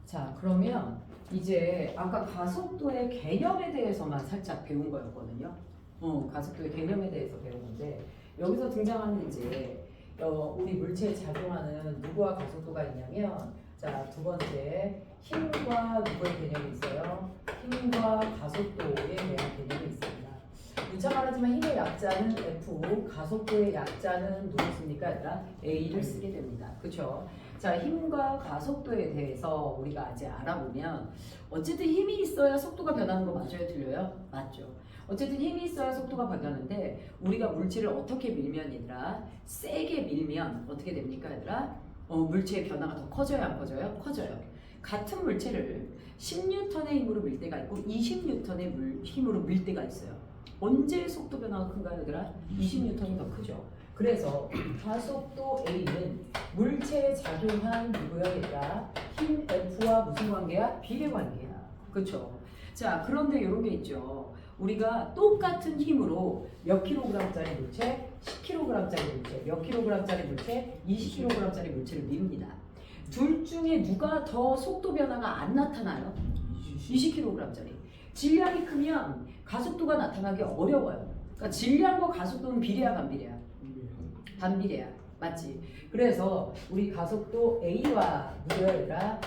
자, 그러면 이제 아까 가속도의 개념에 대해서만 살짝 배운 거였거든요. 가속도의 개념에 대해서 배운 건데 여기서 등장하는 이제 우리 물체에 작용하는 누구와 가속도가 있냐면 자, 두 번째 힘과 누구의 개념이 있어요. 힘과 가속도에 대한 개념이 있습니다. 무차 말하지만 힘의 약자는 F, 가속도의 약자는 누구입니까? 얘들아? A를 쓰게 됩니다. 그렇죠? 자, 힘과 가속도에 대해서 우리가 이제 알아보면 어쨌든 힘이 있어야 속도가 변하는 거 맞아요? 틀려요? 맞죠. 어쨌든 힘이 있어야 속도가 변하는데 우리가 물체를 어떻게 밀면 얘들아? 세게 밀면 어떻게 됩니까 얘들아? 물체의 변화가 더 커져요? 안 커져요? 커져요. 같은 물체를 10N의 힘으로 밀 때가 있고 20N의 힘으로 밀 때가 있어요. 언제 속도 변화가 큰가요 얘들아? 20N이 더 크죠. 그래서 가속도 A는 물체에 작용한 누구야 얘들아? 힘 F와 무슨 관계야? 비례 관계야. 그렇죠? 자, 그런데 이런 게 있죠. 우리가 똑같은 힘으로 몇 킬로그램짜리 물체, 10kg짜리 물체, 몇 킬로그램짜리 물체, 20kg짜리 물체를 미룹니다. 둘 중에 누가 더 속도 변화가 안 나타나요? 20kg짜리. 질량이 크면 가속도가 나타나기 어려워요. 그러니까 질량과 가속도는 비례야 반비례야? 반비례야. 맞지? 그래서 우리 가속도 A와 누구야 얘들아?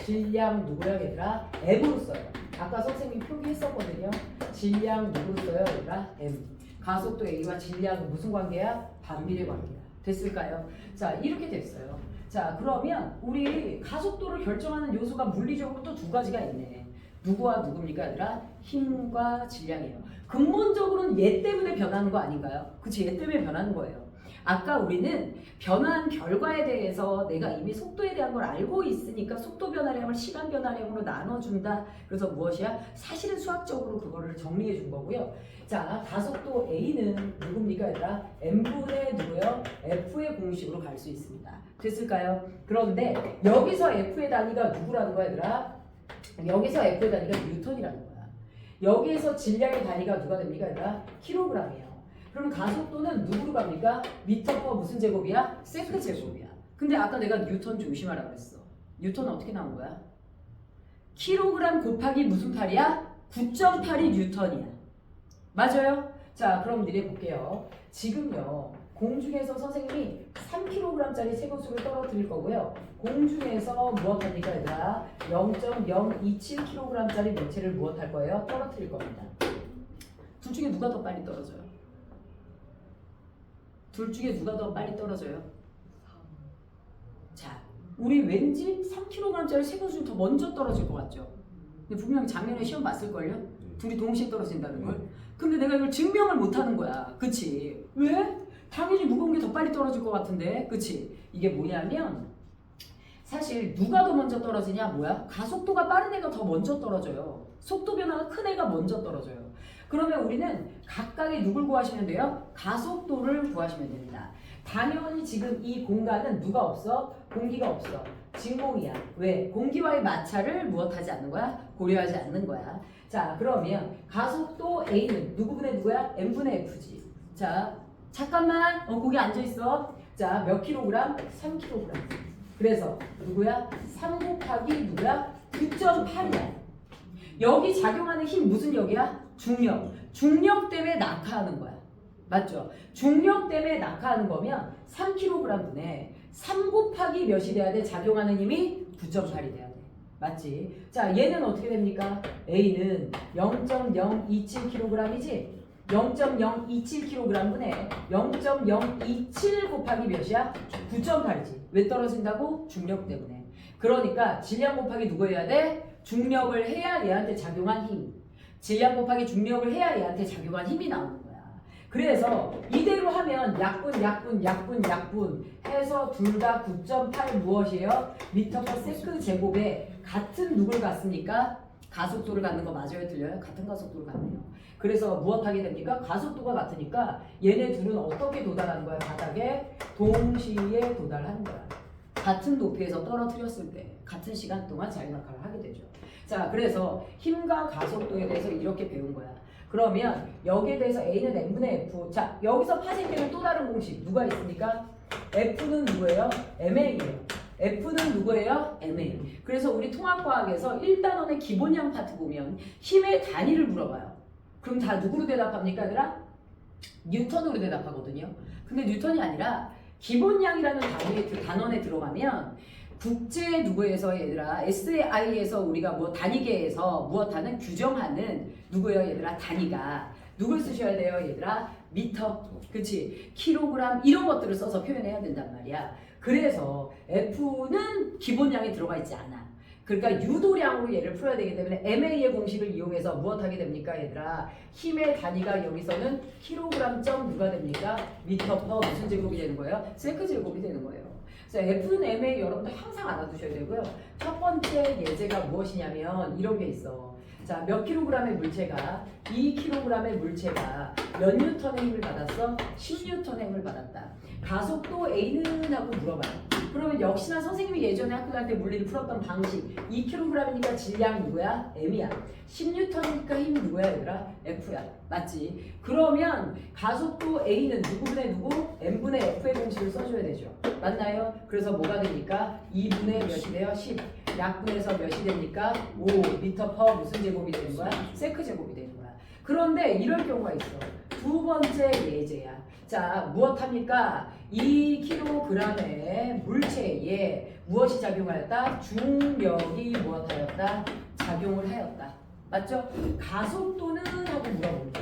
질량 누구야 얘들아? M으로 써요. 아까 선생님이 표기했었거든요. 질량 누구로 써요 얘들아? M. 가속도 A와 질량은 무슨 관계야? 반비례 관계야. 됐을까요? 자, 이렇게 됐어요. 자, 그러면 우리 가속도를 결정하는 요소가 물리적으로 또 두 가지가 있네. 누구와 누굽니까 얘들아? 힘과 질량이에요. 근본적으로는 얘 때문에 변하는 거 아닌가요? 그치? 얘 때문에 변하는 거예요. 아까 우리는 변화한 결과에 대해서 내가 이미 속도에 대한 걸 알고 있으니까 속도 변화량을 시간 변화량으로 나눠준다. 그래서 무엇이야? 사실은 수학적으로 그거를 정리해 준 거고요. 자, 가속도 A는 누굽니까 얘들아? M분의 누구요? F의 공식으로 갈 수 있습니다. 됐을까요? 그런데 여기서 F의 단위가 누구라는 거야 얘들아? 여기서 F의 단위가 뉴턴이라는 거야. 여기에서 질량의 단위가 누가 됩니까 얘들아? 킬로그램이에요. 그럼 가속도는 누구로 갑니까? 미터 퍼 무슨 제곱이야? 세크 제곱이야. 근데 아까 내가 뉴턴 조심하라고 그랬어. 뉴턴은 어떻게 나온 거야? 킬로그램 곱하기 무슨 팔이야? 9.8이 뉴턴이야. 맞아요? 자, 그럼 니네 볼게요. 지금요. 공중에서 선생님이 3kg짜리 세고수를 떨어뜨릴 거고요. 공중에서 무엇합니까 얘들아? 0.027kg짜리 물체를 무엇할 거예요? 떨어뜨릴 겁니다. 둘 중에 누가 더 빨리 떨어져요? 둘 중에 누가 더 빨리 떨어져요? 자, 우리 왠지 3kg짜리 세고수를 더 먼저 떨어질 것 같죠? 근데 분명 작년에 시험 봤을걸요? 둘이 동시에 떨어진다는 걸? 근데 내가 이걸 증명을 못하는 거야. 그치? 왜? 당연히 무거운 게 더 빨리 떨어질 것 같은데. 그치? 이게 뭐냐면 사실 누가 더 먼저 떨어지냐 뭐야? 가속도가 빠른 애가 더 먼저 떨어져요. 속도 변화가 큰 애가 먼저 떨어져요. 그러면 우리는 각각의 누굴 구하시면 돼요? 가속도를 구하시면 됩니다. 당연히 지금 이 공간은 누가 없어? 공기가 없어. 진공이야. 왜? 공기와의 마찰을 무엇하지 않는 거야? 고려하지 않는 거야. 자, 그러면 가속도 A는 누구분의 누구야? M분의 F지. 자, 잠깐만. 거기 앉아있어. 자, 몇 킬로그램? 3kg. 그래서 누구야? 3 곱하기 누구야? 9.8이야. 여기 작용하는 힘 무슨 역이야? 중력. 중력 때문에 낙하하는 거야. 맞죠? 중력 때문에 낙하하는 거면 3kg분에 3 곱하기 몇이 돼야 돼? 작용하는 힘이 9.8이 돼야 돼. 맞지? 자, 얘는 어떻게 됩니까? A는 0.027kg이지? 0.027kg분에 0.027 곱하기 몇이야? 9.8이지. 왜 떨어진다고? 중력 때문에. 그러니까 질량 곱하기 누구 해야 돼? 중력을 해야 얘한테 작용한 힘. 질량 곱하기 중력을 해야 얘한테 작용한 힘이 나오는 거야. 그래서 이대로 하면 약분 해서 둘 다 9.8 무엇이에요? 미터 퍼 세컨드 제곱에 같은 누굴 갖습니까? 가속도를 갖는 거 맞아요? 틀려요? 같은 가속도를 갖네요. 그래서 무엇하게 됩니까? 가속도가 같으니까 얘네 둘은 어떻게 도달하는 거야? 바닥에 동시에 도달하는 거야. 같은 높이에서 떨어뜨렸을 때 같은 시간 동안 자유낙하를 하게 되죠. 자, 그래서 힘과 가속도에 대해서 이렇게 배운 거야. 그러면 여기에 대해서 A는 M분의 F. 자, 여기서 파생되는 또 다른 공식 누가 있습니까? F는 누구예요? MA예요. F는 누구예요? MA. 그래서 우리 통합과학에서 1단원의 기본량 파트 보면 힘의 단위를 물어봐요. 그럼 다 누구로 대답합니까, 얘들아? 뉴턴으로 대답하거든요. 근데 뉴턴이 아니라 기본량이라는 단원에 들어가면 국제 누구에서 얘들아 SI에서 우리가 뭐 단위계에서 무엇하는 규정하는 누구예요, 얘들아? 단위가 누굴 쓰셔야 돼요, 얘들아? 미터, 그치? 킬로그램 이런 것들을 써서 표현해야 된단 말이야. 그래서 F는 기본량이 들어가 있지 않아. 그러니까 유도량으로 얘를 풀어야 되기 때문에 MA의 공식을 이용해서 무엇하게 됩니까, 얘들아? 힘의 단위가 여기서는 킬로그램 점 누가 됩니까? 미터 퍼 무슨 제곱이 되는 거예요? 세크 제곱이 되는 거예요. 그래서 F는 MA 여러분들 항상 알아두셔야 되고요. 첫 번째 예제가 무엇이냐면 이런 게 있어. 자, 몇 킬로그램의 물체가 2킬로그램의 물체가 몇 뉴턴의 힘을 받았어? 10뉴턴의 힘을 받았다. 가속도 A는 하고 물어봐요. 그러면 역시나 선생님이 예전에 학교 다닐 때 물리를 풀었던 방식 2kg이니까 질량 누구야? M이야. 10N이니까 힘 누구야, 얘들아? F야. 맞지? 그러면 가속도 A는 누구분의 누구? M분의 F의 공식을 써줘야 되죠. 맞나요? 그래서 뭐가 됩니까? 2분의 몇이 돼요? 10. 약분해서 몇이 됩니까? 5 미터 퍼 무슨 제곱이 되는 거야? 세크 제곱이 되는 거야. 그런데 이럴 경우가 있어. 두 번째 예제야. 자, 무엇합니까? 2kg의 물체에 무엇이 작용하였다? 중력이 무엇하였다? 작용을 하였다. 맞죠? 가속도는 하고 물어봅니다.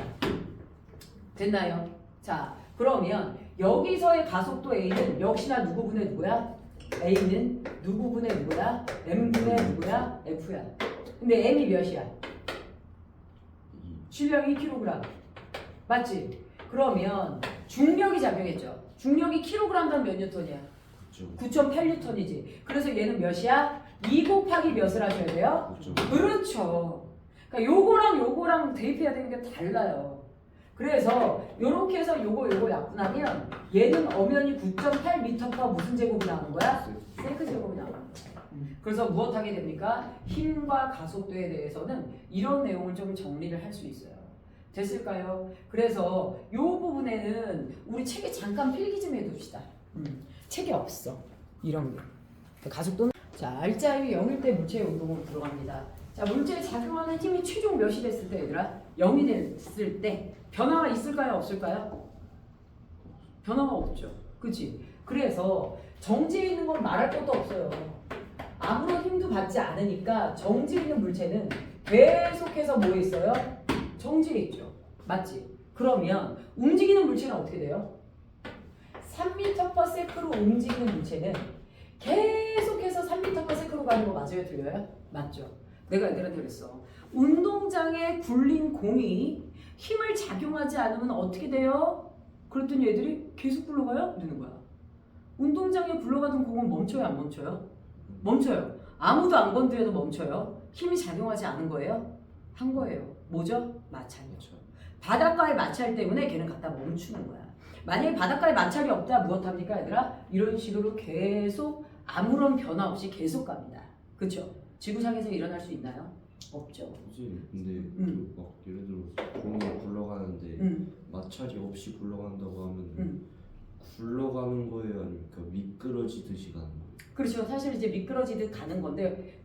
됐나요? 자, 그러면 여기서의 가속도 A는 역시나 누구분의 누구야? A는 누구분의 누구야? M분의 누구야? F야. 근데 M이 몇이야? 질량 2kg. 맞지? 그러면 중력이 작용했죠. 중력이 킬로그램당 몇 뉴턴이야? 9.8뉴턴이지. 그래서 얘는 몇이야? 2 곱하기 몇을 하셔야 돼요? 9.8. 그렇죠. 그러니까 요거랑 대입해야 되는 게 달라요. 그래서 요렇게 해서 요거 약분하면 얘는 엄연히 9.8m/s 무슨 제곱이 나오는 거야? 세크 제곱이 나오는 거야. 그래서 무엇하게 됩니까? 힘과 가속도에 대해서는 이런 내용을 좀 정리를 할 수 있어요. 됐을까요? 그래서 이 부분에는 우리 책에 잠깐 필기 좀 해둡시다. 책에 없어. 이런 게. 가속도는 자, 알짜이 0일 때 물체의 운동으로 들어갑니다. 자, 물체에 작용하는 힘이 최종 몇이 됐을 때, 얘들아? 0이 됐을 때 변화가 있을까요? 없을까요? 변화가 없죠. 그치? 그래서 정지해 있는 건 말할 것도 없어요. 아무런 힘도 받지 않으니까 정지해 있는 물체는 계속해서 뭐 있어요? 정지해 있죠. 맞지? 그러면 움직이는 물체는 어떻게 돼요? 3m/s로 움직이는 물체는 계속해서 3m/s로 가는 거 맞아요? 틀려요? 맞죠? 내가 애들한테 그랬어. 운동장에 굴린 공이 힘을 작용하지 않으면 어떻게 돼요? 그랬더니 애들이 계속 굴러가요? 이러는 거야. 운동장에 굴러가던 공은 멈춰요? 안 멈춰요? 멈춰요. 아무도 안 건드려도 멈춰요. 힘이 작용하지 않은 거예요? 한 거예요. 뭐죠? 마찰이죠. 바닷가의 마찰 때문에 걔는 갖다 멈추는 거야. 만약에 바닷가에 마찰이 없다 무엇합니까, 얘들아? 이런 식으로 계속 아무런 변화 없이 계속 갑니다. 그렇죠? 지구상에서 일어날 수 있나요? 없죠. 그치. 근데 막 예를 들어 공이 굴러가는데 마찰이 없이 굴러간다고 하면 굴러가는 거예요, 아니면 미끄러지듯이 가는 거예요? 그렇죠. 사실 이제 미끄러지듯 가는 건데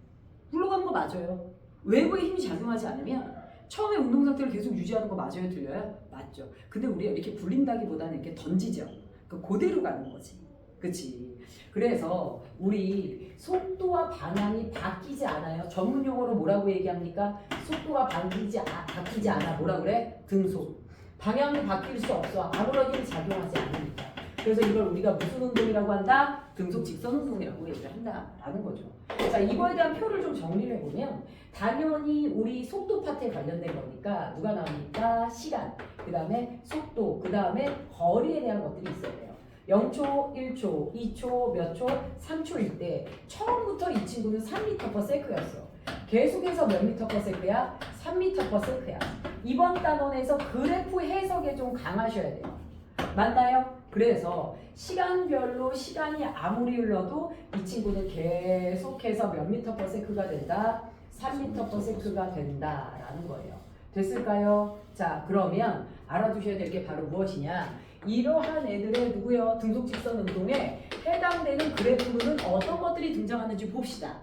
굴러가는 거 맞아요. 외부의 힘이 작용하지 않으면 처음에 운동 상태를 계속 유지하는 거 맞아요? 틀려요? 맞죠. 근데 우리가 이렇게 굴린다기보다는 이렇게 던지죠. 그대로 가는 거지. 그치? 그래서 우리 속도와 방향이 바뀌지 않아요. 전문 용어로 뭐라고 얘기합니까? 속도가 바뀌지 않아. 뭐라 그래? 등속. 방향이 바뀔 수 없어. 아무런 힘이 작용하지 않으니까. 그래서 이걸 우리가 무슨 운동이라고 한다? 등속 직선 운동이라고 얘기를 한다라는 거죠. 자, 이거에 대한 표를 좀 정리를 해보면 당연히 우리 속도 파트에 관련된 거니까 누가 나옵니까? 시간, 그 다음에 속도, 그 다음에 거리에 대한 것들이 있어야 돼요. 0초, 1초, 2초, 몇 초, 3초일 때 처음부터 이 친구는 3m/s였어. 계속해서 몇 m/s야? 3m/s야. 이번 단원에서 그래프 해석에 좀 강하셔야 돼요. 맞나요? 그래서 시간별로 시간이 아무리 흘러도 이 친구는 계속해서 몇 m/s가 된다? 3m/s가 된다라는 거예요. 됐을까요? 자, 그러면 알아두셔야 될 게 바로 무엇이냐? 이러한 애들의 누구요? 등속 직선 운동에 해당되는 그래프로는 어떤 것들이 등장하는지 봅시다.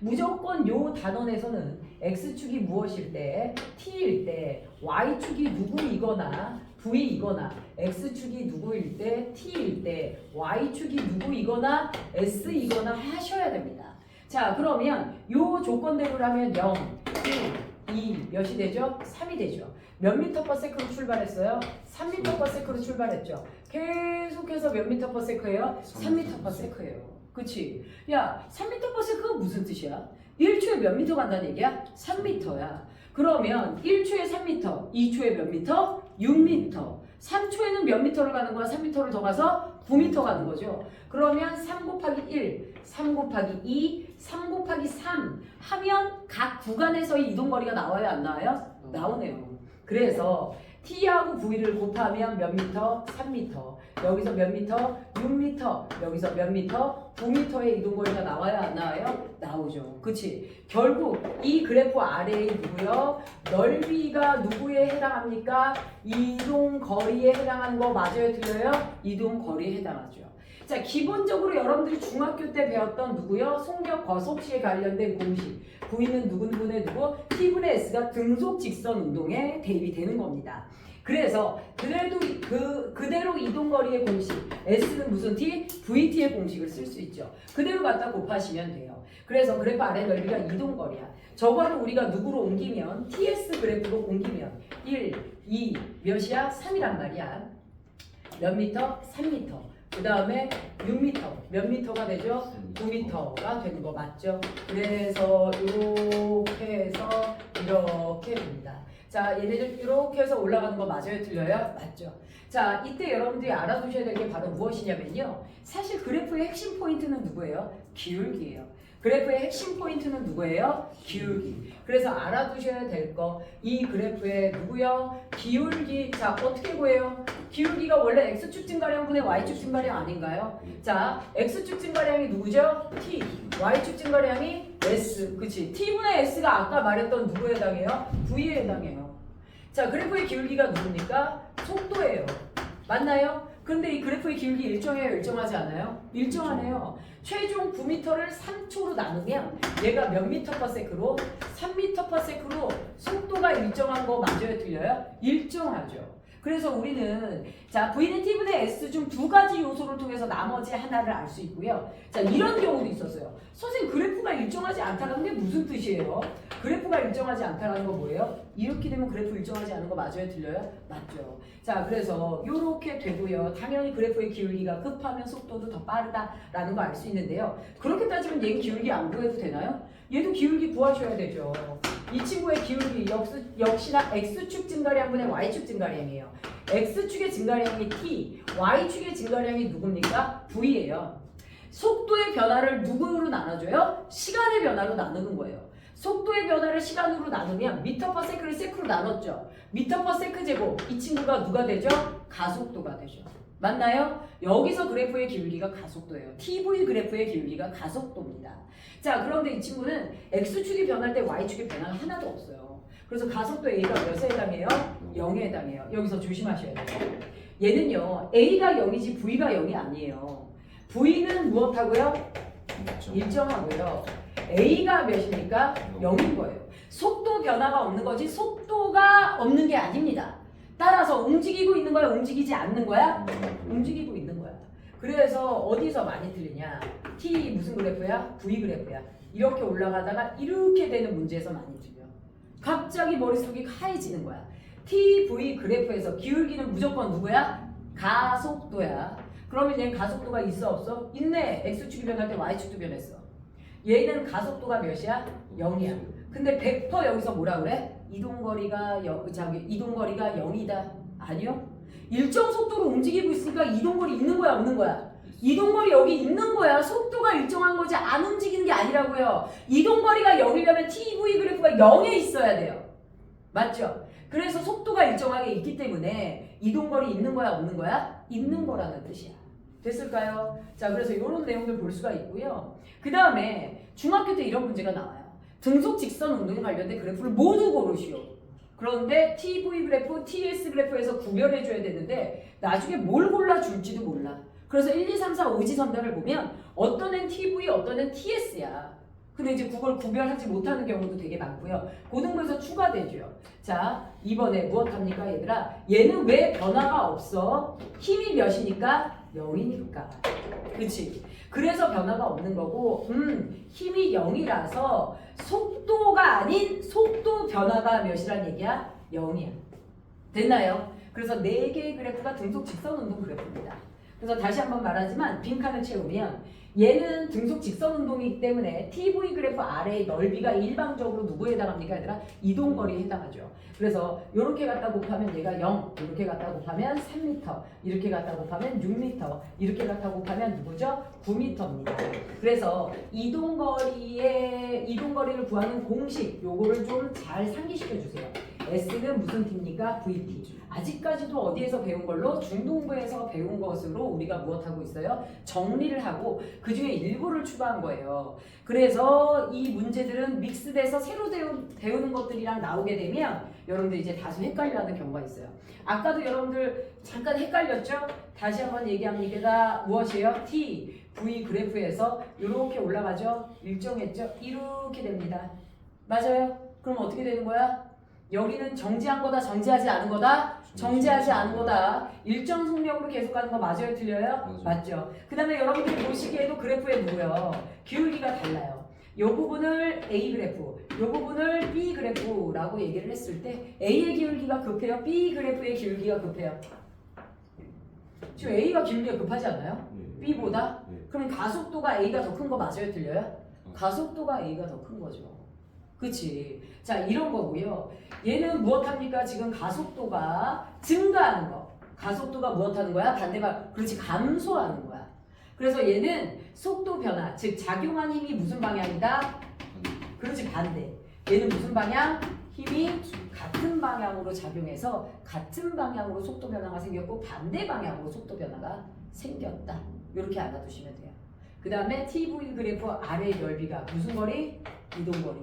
무조건 요 단원에서는 x축이 무엇일 때, t일 때, y축이 누구이거나 v이거나 x축이 누구일 때, t일 때, y축이 누구이거나 s이거나 하셔야 됩니다. 자, 그러면 요 조건대로라면 0, 1, 2 몇이 되죠? 3이 되죠. 몇 미터 퍼 세크로 출발했어요? 3미터 퍼 세크로 출발했죠. 계속해서 몇 미터 퍼 세크예요? 3미터 퍼 세크예요. 그치? 야, 3미터 퍼 세크가 무슨 뜻이야? 1초에 몇 미터 간다는 얘기야? 3미터야. 그러면 1초에 3미터, 2초에 몇 미터? 6미터. 3초에는 몇 미터를 가는 거야? 3미터를 더 가서 9미터 가는 거죠. 그러면 3 곱하기 1, 3 곱하기 2, 3 곱하기 3 하면 각 구간에서의 이동거리가 나와요? 안 나와요? 나오네요. 그래서 t하고 v를 곱하면 몇 미터? 3미터. 여기서 몇 미터? 6미터. 여기서 몇 미터? 9미터의 이동거리가 나와요? 안 나와요? 나오죠. 그치? 결국 이 그래프 아래에 누구요? 넓이가 누구에 해당합니까? 이동거리에 해당하는 거 맞아요? 틀려요? 이동거리에 해당하죠. 자, 기본적으로 여러분들이 중학교 때 배웠던 누구요? 속력 거속시에 관련된 공식. V는 누구누구네 누구? T분의 S가 등속 직선 운동에 대입이 되는 겁니다. 그래서 그래도 그대로 이동거리의 공식 S는 무슨 T? VT의 공식을 쓸 수 있죠. 그대로 갖다 곱하시면 돼요. 그래서 그래프 아래 넓이가 이동거리야. 저거를 우리가 누구로 옮기면 TS 그래프로 옮기면 1, 2 몇이야? 3이란 말이야. 몇 미터? 3미터. 그 다음에 6m, 몇 미터가 되죠? 9m가 되는 거 맞죠? 그래서 이렇게 해서 이렇게 됩니다. 자, 얘네들 이렇게 해서 올라가는 거 맞아요? 틀려요? 맞죠? 자, 이때 여러분들이 알아두셔야 될 게 바로 무엇이냐면요. 사실 그래프의 핵심 포인트는 누구예요? 기울기예요. 그래프의 핵심 포인트는 누구예요? 기울기. 그래서 알아두셔야 될 거, 이 그래프의 누구요? 기울기. 자, 어떻게 구해요? 기울기가 원래 x축 증가량분의 y축 증가량 아닌가요? 자, x축 증가량이 누구죠? t, y축 증가량이 s. 그치? t분의 s가 아까 말했던 누구에 해당해요? v에 해당해요. 자, 그래프의 기울기가 누굽니까? 속도예요. 맞나요? 근데 이 그래프의 기울기 일정해요? 일정하지 않아요? 일정하네요. 최종 9m를 3초로 나누면 얘가 몇 미터 퍼 세크로? 3미터 퍼 세크로 속도가 일정한 거 맞아요? 틀려요? 일정하죠. 그래서 우리는 자 V는 T분의 S 중 두 가지 요소를 통해서 나머지 하나를 알 수 있고요. 자 이런 경우도 있었어요. 선생님 그래프가 일정하지 않다는 게 무슨 뜻이에요? 그래프가 일정하지 않다는 거 뭐예요? 이렇게 되면 그래프 일정하지 않은 거 맞아요? 틀려요? 맞죠. 자 그래서 이렇게 되고요. 당연히 그래프의 기울기가 급하면 속도도 더 빠르다라는 거 알 수 있는데요. 그렇게 따지면 얘 기울기 안 구해도 되나요? 얘도 기울기 구하셔야 되죠. 이 친구의 기울기 역시나 X축 증가량분의 Y축 증가량이에요. X축의 증가량이 T, Y축의 증가량이 누굽니까? V예요. 속도의 변화를 누구로 나눠줘요? 시간의 변화로 나누는 거예요. 속도의 변화를 시간으로 나누면 미터 퍼 세크를 세크로 나눴죠. 미터 퍼 세크 제곱, 이 친구가 누가 되죠? 가속도가 되죠. 맞나요? 여기서 그래프의 기울기가 가속도예요. TV 그래프의 기울기가 가속도입니다. 자, 그런데 이 친구는 X축이 변할 때 Y축의 변화가 하나도 없어요. 그래서 가속도 A가 몇에 해당해요? 0에 해당해요. 여기서 조심하셔야 돼요. 얘는요, A가 0이지 V가 0이 아니에요. V는 무엇하고요? 일정하고요. A가 몇입니까? 0인 거예요. 속도 변화가 없는 거지 속도가 없는 게 아닙니다. 따라서 움직이고 있는 거야? 움직이지 않는 거야? 움직이고 있는 거야. 그래서 어디서 많이 틀리냐? T 무슨 그래프야? V 그래프야. 이렇게 올라가다가 이렇게 되는 문제에서 많이 틀려. 갑자기 머릿속이 하얘지는 거야. T, V 그래프에서 기울기는 무조건 누구야? 가속도야. 그러면 얘는 가속도가 있어 없어? 있네. X축이 변할 때 Y축도 변했어. 얘는 가속도가 몇이야? 0이야. 근데 100% 여기서 뭐라 그래? 이동거리가 0이다. 아니요. 일정 속도로 움직이고 있으니까 이동거리 있는 거야 없는 거야? 이동거리 여기 있는 거야. 속도가 일정한 거지 안 움직이는 게 아니라고요. 이동거리가 0이려면 TV 그래프가 0에 있어야 돼요. 맞죠? 그래서 속도가 일정하게 있기 때문에 이동거리 있는 거야 없는 거야? 있는 거라는 뜻이야. 됐을까요? 자, 그래서 이런 내용들 볼 수가 있고요. 그 다음에 중학교 때 이런 문제가 나와요. 등속 직선 운동에 관련된 그래프를 모두 고르시오. 그런데 TV 그래프, TS 그래프에서 구별해줘야 되는데 나중에 뭘 골라줄지도 몰라. 그래서 1, 2, 3, 4, 5지선별을 보면 어떤 애는 TV, 어떤 애는 TS야. 근데 이제 그걸 구별하지 못하는 경우도 되게 많고요. 고등부에서 추가되죠. 자, 이번에 무엇합니까 얘들아? 얘는 왜 변화가 없어? 힘이 몇이니까? 0이니까. 그치? 그래서 변화가 없는 거고 힘이 0이라서 속도가 아닌 속도 변화가 몇이란 얘기야? 0이야. 됐나요? 그래서 4개의 그래프가 등속 직선운동 그래프입니다. 그래서 다시 한번 말하지만 빈칸을 채우면 얘는 등속 직선운동이기 때문에 TV 그래프 아래의 넓이가 일방적으로 누구에 해당합니까 얘들아? 이동거리에 해당하죠. 그래서 이렇게 갖다 곱하면 얘가 0, 이렇게 갖다 곱하면 3m, 이렇게 갖다 곱하면 6m, 이렇게 갖다 곱하면 누구죠? 9m입니다. 그래서 이동거리를 구하는 공식 요거를 좀 잘 상기시켜 주세요. S는 무슨 T입니까? VT. 아직까지도 어디에서 배운 걸로? 중동부에서 배운 것으로 우리가 무엇하고 있어요? 정리를 하고 그 중에 일부를 추가한 거예요. 그래서 이 문제들은 믹스돼서 새로 배우는 것들이랑 나오게 되면 여러분들 이제 다소 헷갈려하는 경우가 있어요. 아까도 여러분들 잠깐 헷갈렸죠? 다시 한번 얘기합니다. 무엇이에요? T, V 그래프에서 이렇게 올라가죠? 일정했죠? 이렇게 됩니다. 맞아요? 그럼 어떻게 되는 거야? 여기는 정지한 거다, 정지하지 않은 거다? 정지하지 않은 거다. 일정 속력으로 계속 가는 거 맞아요, 틀려요? 맞죠. 그 다음에 여러분들이 보시기에도 그래프에 뭐예요? 기울기가 달라요. 이 부분을 A 그래프, 이 부분을 B 그래프라고 얘기를 했을 때 A의 기울기가 급해요? B 그래프의 기울기가 급해요? 지금 A가 기울기가 급하지 않나요? B보다? 그럼 가속도가 A가 더 큰 거 맞아요, 틀려요? 가속도가 A가 더 큰 거죠. 그치? 자, 이런 거고요. 얘는 무엇합니까? 지금 가속도가 증가하는 거. 가속도가 무엇하는 거야? 반대방. 그렇지, 감소하는 거야. 그래서 얘는 속도 변화, 즉 작용한 힘이 무슨 방향이다? 그렇지, 반대. 얘는 무슨 방향? 힘이 같은 방향으로 작용해서 같은 방향으로 속도 변화가 생겼고 반대 방향으로 속도 변화가 생겼다. 이렇게 알아두시면 돼요. 그 다음에 TV 그래프 아래 넓이가 무슨 거리? 이동거리.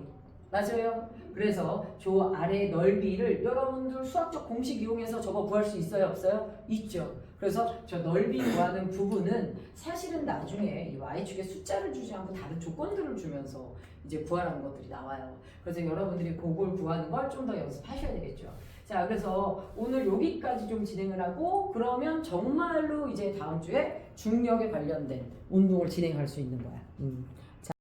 맞아요. 그래서 저 아래 넓이를 여러분들 수학적 공식 이용해서 저거 구할 수 있어요? 없어요? 있죠. 그래서 저 넓이 구하는 부분은 사실은 나중에 이 y축에 숫자를 주지 않고 다른 조건들을 주면서 이제 구하라는 것들이 나와요. 그래서 여러분들이 그걸 구하는 걸 좀 더 연습하셔야 되겠죠. 자, 그래서 오늘 여기까지 좀 진행을 하고 그러면 정말로 이제 다음 주에 중력에 관련된 운동을 진행할 수 있는 거야.